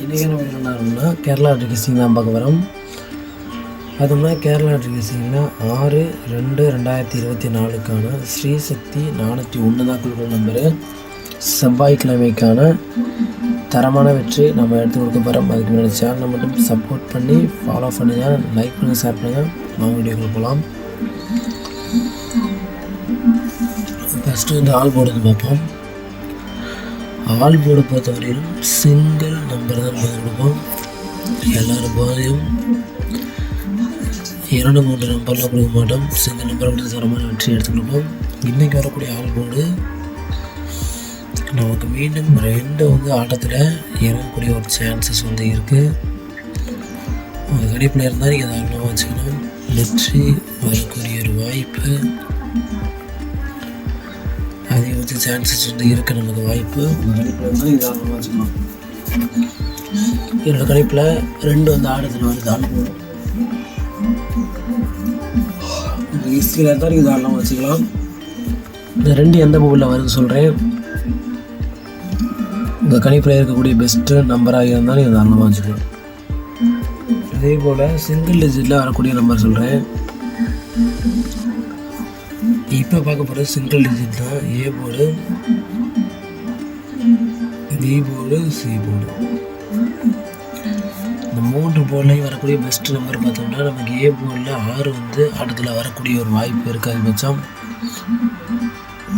இன்றைக்கி என்ன பண்ணணும்னா கேரளா ட்ரிகசிங் தான் பார்க்க வரோம். பார்த்தோம்னா கேரளா ட்ரிகசிங்கில் 6/2/2024க்கான ஸ்ரீ சக்தி 401 தான் குழுக்கள் நம்பரு. செவ்வாய்க்கிழமைக்கான தரமான வெற்றி நம்ம எடுத்து கொடுக்க போகிறோம். அதுக்கு முன்னாடி சேனலை மட்டும் சப்போர்ட் பண்ணி ஃபாலோ பண்ணுங்கள், லைக் பண்ணுங்கள், ஷேர் பண்ணுங்கள். நம்ம வீடியோக்குள்ள போகலாம். ஃபஸ்ட்டு வந்து ஆல் போர்டு பார்ப்போம். ஆல் போர்டு பொறுத்தவரையிலும் சிங்கிள் நம்பர் தான் பார்த்து கொடுப்போம். எல்லாரும் போதையும் 2-3 நம்பர்லாம் கொடுக்க மாட்டோம். சிங்கிள் நம்பர் மட்டும் தரமான வெற்றி எடுத்து கொடுப்போம். இன்றைக்கி வரக்கூடிய ஆல் போர்டு நமக்கு மீண்டும் 2 வந்து ஆட்டத்தில் இறங்கக்கூடிய ஒரு சான்சஸ் வந்து இருக்குது. உங்கள் கணிப்பில் இருந்தால் நீங்கள் தாராளமாக வச்சுக்கணும். வெற்றி வரக்கூடிய ஒரு வாய்ப்பு அதிகபட்ச சான்சஸ் வந்து இருக்குது. நமக்கு வாய்ப்பு உங்கள் கணிப்பில் இருந்தால் நீங்கள் தாராளமாக வச்சுக்கணும். என்னோடய கணிப்பில் 2 வந்து ஆட்டத்தில் வருது. ஆள் போடும் ஹிஸ்ட்ரியில் இருந்தால் நீங்கள் தாராளமாக வச்சுக்கலாம். இந்த 2 எந்த மூவியில் வருது சொல்கிறேன். உங்கள் கணிப்பில் இருக்கக்கூடிய பெஸ்ட்டு நம்பராக இருந்தால் நீங்கள் தாராளமாக வச்சுக்கலாம். அதே போல் சிங்கிள் டிஜிட்டில் வரக்கூடிய நம்பர் சொல்கிறேன். இப்போ பார்க்க போகிறது சிங்கிள் டிஜிட் தான். A board, B board, C board. இந்த 3 போர்ட்லையும் வரக்கூடிய பெஸ்ட் நம்பர் பார்த்தோம்னா நமக்கு ஏ போர்டில் 6 வந்து ஆட்டத்தில் வரக்கூடிய ஒரு வாய்ப்பு இருக்குது. அதிகபட்சம்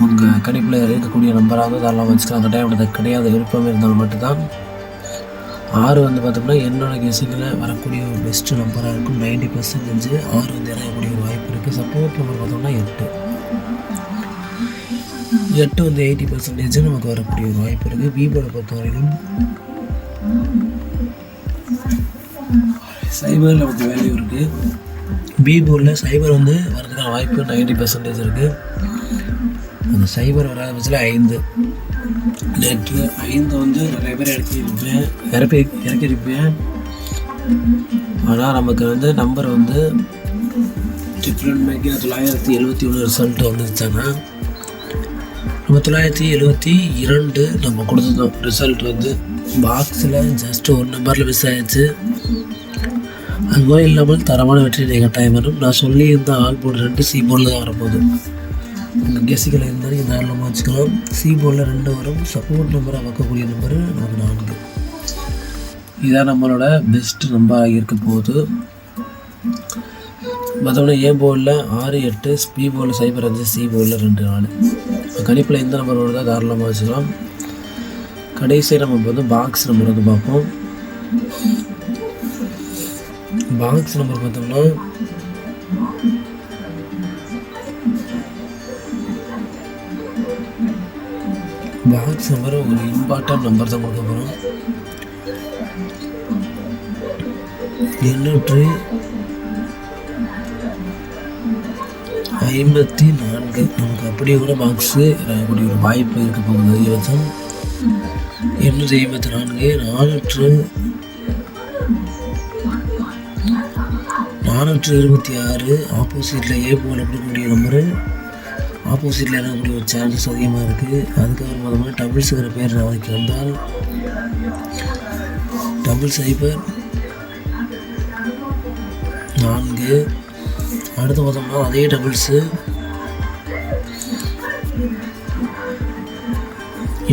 உங்கள் கணிப்பில் இருக்கக்கூடிய நம்பராக வந்து தாராளமாக வச்சுக்கலாம். அந்த டைம் அது கிடையாது, விருப்பம் இருந்தாலும் மட்டும்தான். 6 வந்து பார்த்தோம்னா என்னோட கெஸிங்கில் வரக்கூடிய ஒரு பெஸ்ட்டு நம்பராக இருக்கும். 90% 6 வந்து இறங்கக்கூடிய ஒரு வாய்ப்பு இருக்குது. சப்போர்ட் நம்பர் பார்த்தோம்னா 8 வந்து 80% நமக்கு வரக்கூடிய ஒரு வாய்ப்பு இருக்குது. பி போர்டை பொறுத்தவரையிலும் சைபர் நமக்கு வேல்யூ இருக்குது. பி போர்டில் சைபர் வந்து வரதுக்கான வாய்ப்பு 90% இருக்குது. அந்த சைபர் வராத பட்சத்தில் 5 நேற்று 5 வந்து நிறைய பேர் இறக்கியிருப்பேன். ஆனால் நமக்கு வந்து நம்பர் வந்து டிஃப்ரெண்ட் மேக்கி 971 ரிசல்ட் வந்துருச்சாங்க. நம்ம 972 நம்ம கொடுத்துருந்தோம். ரிசல்ட் வந்து பாக்ஸில் ஜஸ்ட்டு ஒரு நம்பரில் மிஸ் ஆகிடுச்சு. அதுமாதிரி இல்லாமல் தரமான வெற்றி கட்டாயம் வரும். நான் சொல்லியிருந்த ஆல் போர்டு 2 சி போர்டில் தான் வரப்போகுது. உங்கள் கெஸிகளை இருந்தால் நீங்கள் தாராளமாக வச்சுக்கலாம். சி போர்டில் 2 வரும். சப்போர்ட் நம்பராக வைக்கக்கூடிய நம்பரு நமக்கு 4. இதுதான் நம்மளோட பெஸ்ட் நம்பராக இருக்க போகுது. மற்றபடி ஏ போர்டில் 6, 8, பி போர்டில் 0, 5, சி போர்டில் 2, 4. கணிப்பில் எந்த நம்பர் வருதோ தாராளமாக வச்சுக்கலாம். கடைசியாக நம்ம வந்து பாக்ஸ் நம்பர் வந்து பார்ப்போம். பாக்ஸ் நம்பர் பார்த்தோம்னா பாக்ஸ் நம்பர் ஒரு இம்பார்ட்டன்ட் நம்பர் தான் கொடுக்க போகிறோம். 854 நமக்கு அப்படியே கூட பாக்ஸு கூடிய ஒரு வாய்ப்பு இருக்க போகுது. அதிகபட்சம் 854, 426 ஆப்போசிட்டில் ஏ போல் கொடுக்கக்கூடிய நம்பரு. ஆப்போசிட்டில் இறங்கக்கூடிய ஒரு சான்சஸ் அதிகமாக இருக்குது. அதுக்கப்புறம் பார்த்தோம்னா டபுள்ஸுங்கிற பேர் நாளைக்கு வந்தால் 004. அடுத்து பார்த்தோம்னா அதே டபுள்ஸு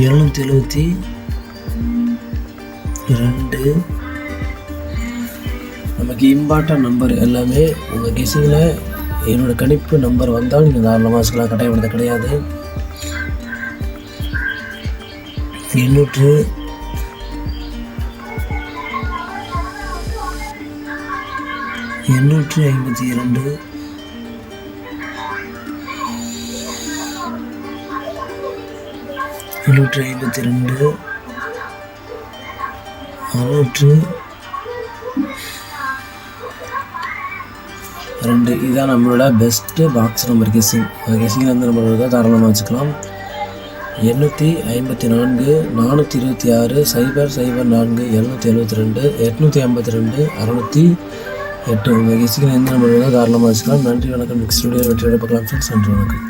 772. நமக்கு இம்பார்ட்டன்ட் நம்பர் எல்லாமே உங்கள் கெஸிங்கில் என்னோடய கணிப்பு நம்பர் வந்தால் நீங்கள் தாராளமாக வச்சுக்கலாம். கட்டாயப்படுத்த கிடையாது. 852, 852, 602. இதுதான் நம்மளோட பெஸ்ட்டு பாக்ஸ் நம்பர் கெஸிங். கெஸிங்கில் வந்து நம்ம தாராளமாக வச்சுக்கலாம். 854, 426, 004, 772, 852, 608. உங்கள் கெஸிங்கில் எந்த நம்பர் தாராளமாக வச்சுக்கலாம். நன்றி, வணக்கம். நெக்ஸ்ட் வீடியோ வெற்றியோட பார்க்கலாம் ஃப்ரெண்ட்ஸ். நன்றி, வணக்கம்.